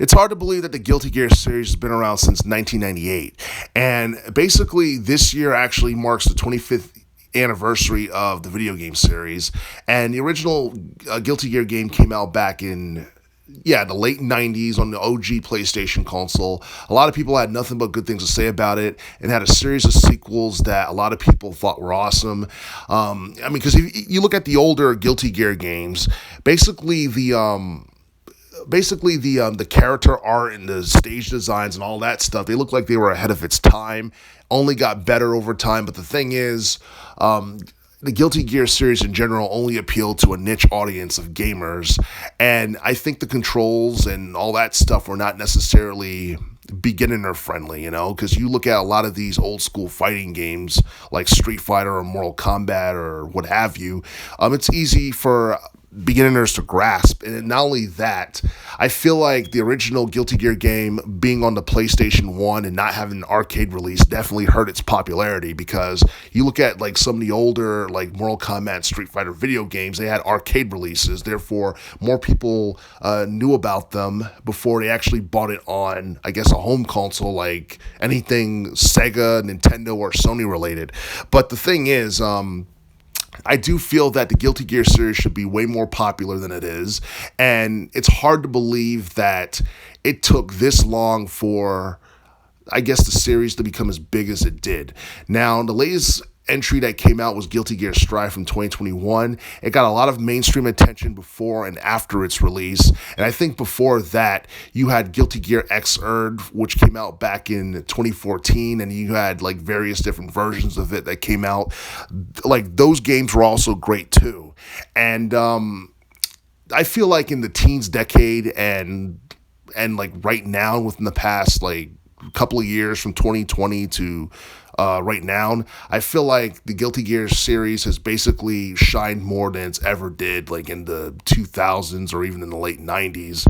It's hard to believe that the Guilty Gear series has been around since 1998. And basically, this year actually marks the 25th anniversary of the video game series. And the original Guilty Gear game came out back in the late 90s on the OG PlayStation console. A lot of people had nothing but good things to say about it, and had a series of sequels that a lot of people thought were awesome. Because if you look at the older Guilty Gear games, basically the character art and the stage designs and all that stuff, they look like they were ahead of its time. Only got better over time. But the thing is, the Guilty Gear series in general only appealed to a niche audience of gamers, and I think the controls and all that stuff were not necessarily beginner friendly, because you look at a lot of these old school fighting games like Street Fighter or Mortal Kombat or what have you. It's easy for beginners to grasp. And not only that, I feel like the original Guilty Gear game being on the PlayStation 1 and not having an arcade release definitely hurt its popularity, because you look at like some of the older like Mortal Kombat, Street Fighter video games, they had arcade releases. Therefore, more people knew about them before they actually bought it on, I guess, a home console, like anything Sega, Nintendo, or Sony related. But the thing is, I do feel that the Guilty Gear series should be way more popular than it is, and it's hard to believe that it took this long for, I guess, the series to become as big as it did. Now, the latest entry that came out was Guilty Gear Strive from 2021. It got a lot of mainstream attention before and after its release, and I think before that you had Guilty Gear Xrd, which came out back in 2014, and you had like various different versions of it that came out. Like, those games were also great too. And I feel like in the teens decade and like right now, within the past like couple of years from 2020 to right now, I feel like the Guilty Gear series has basically shined more than it's ever did, like in the 2000s or even in the late 90s.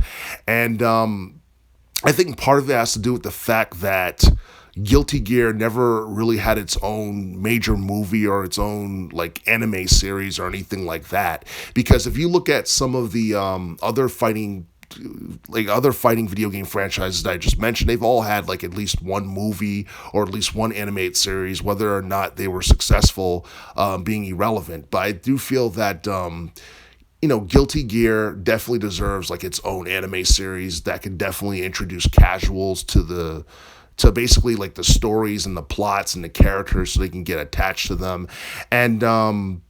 And I think part of it has to do with the fact that Guilty Gear never really had its own major movie or its own like anime series or anything like that. Because if you look at some of the other fighting video game franchises that I just mentioned, they've all had like at least one movie or at least one animated series. Whether or not they were successful being irrelevant. But I do feel that Guilty Gear definitely deserves like its own anime series that can definitely introduce casuals to basically like the stories and the plots and the characters, so they can get attached to them. And I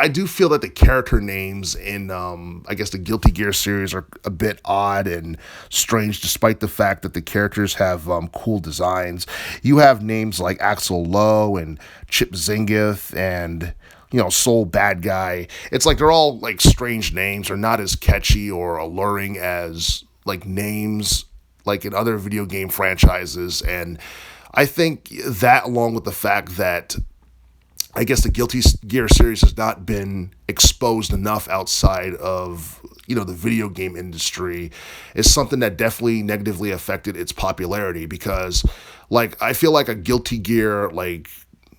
do feel that the character names in, I guess, the Guilty Gear series are a bit odd and strange, despite the fact that the characters have cool designs. You have names like Axel Lowe and Chip Zingith and, Soul Bad Guy. It's like they're all like strange names. They're not as catchy or alluring as like names like in other video game franchises. And I think that, along with the fact that I guess the Guilty Gear series has not been exposed enough outside of, the video game industry, is something that definitely negatively affected its popularity. Because, like, I feel like a Guilty Gear, like,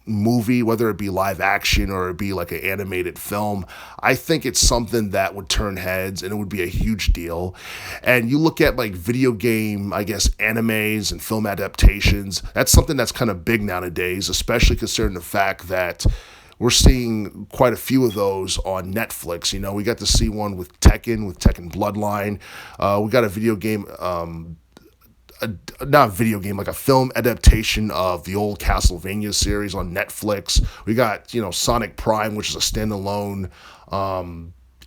movie, whether it be live action or it be like an animated film, I think it's something that would turn heads and it would be a huge deal. And you look at like video game, I guess, animes and film adaptations, that's something that's kind of big nowadays, especially considering the fact that we're seeing quite a few of those on Netflix. We got to see one with Tekken Bloodline. We got a video game, not a video game, like a film adaptation of the old Castlevania series on Netflix. We got, Sonic Prime, which is a standalone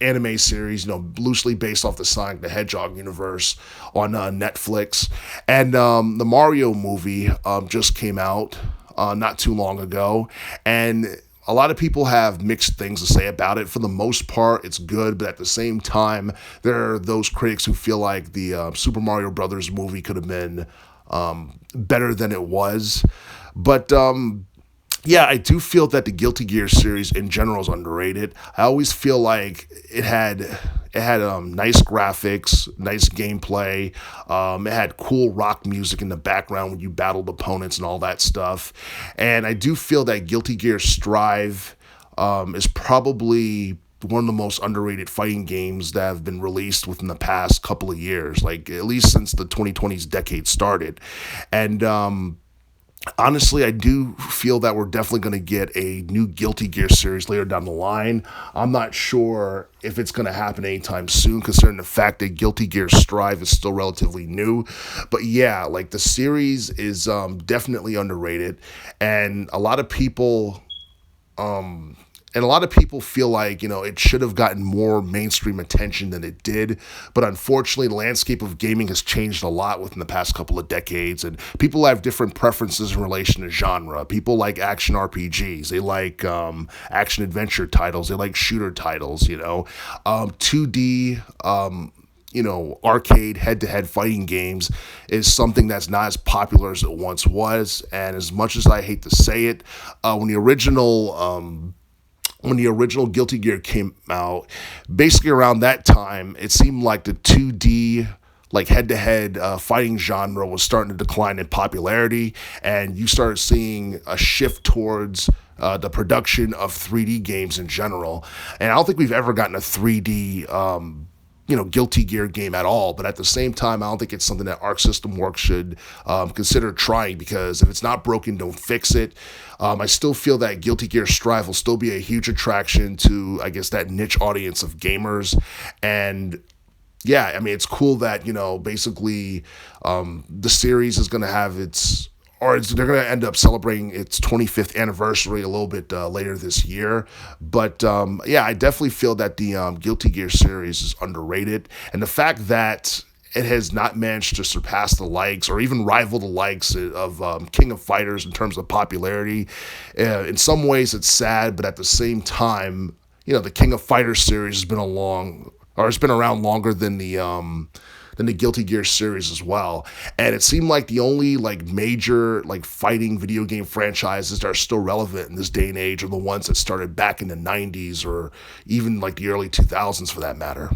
anime series, loosely based off the Sonic the Hedgehog universe on Netflix. And the Mario movie just came out not too long ago. And a lot of people have mixed things to say about it. For the most part, it's good, but at the same time, there are those critics who feel like the Super Mario Brothers movie could have been better than it was. But I do feel that the Guilty Gear series in general is underrated. I always feel like it had nice graphics, nice gameplay. It had cool rock music in the background when you battled opponents and all that stuff. And I do feel that Guilty Gear Strive is probably one of the most underrated fighting games that have been released within the past couple of years, like at least since the 2020s decade started. And honestly, I do feel that we're definitely going to get a new Guilty Gear series later down the line. I'm not sure if it's going to happen anytime soon, considering the fact that Guilty Gear Strive is still relatively new. But yeah, like the series is definitely underrated, and a lot of people feel like, it should have gotten more mainstream attention than it did. But unfortunately, the landscape of gaming has changed a lot within the past couple of decades. And people have different preferences in relation to genre. People like action RPGs. They like action adventure titles. They like shooter titles, 2D, arcade head-to-head fighting games is something that's not as popular as it once was. And as much as I hate to say it, when the original Guilty Gear came out, basically around that time, it seemed like the 2D, like head-to-head fighting genre was starting to decline in popularity, and you started seeing a shift towards the production of 3D games in general. And I don't think we've ever gotten a 3D Guilty Gear game at all. But at the same time, I don't think it's something that Arc System Works should consider trying, because if it's not broken, don't fix it. I still feel that Guilty Gear Strive will still be a huge attraction to, I guess, that niche audience of gamers. And yeah, I mean, it's cool that, basically the series is going to have they're going to end up celebrating its 25th anniversary a little bit later this year. But yeah, I definitely feel that the Guilty Gear series is underrated. And the fact that it has not managed to surpass the likes or even rival the likes of King of Fighters in terms of popularity, in some ways it's sad, but at the same time, the King of Fighters series has been it's been around longer than the Guilty Gear series as well. And it seemed like the only major fighting video game franchises that are still relevant in this day and age are the ones that started back in the 90s or even the early 2000s for that matter.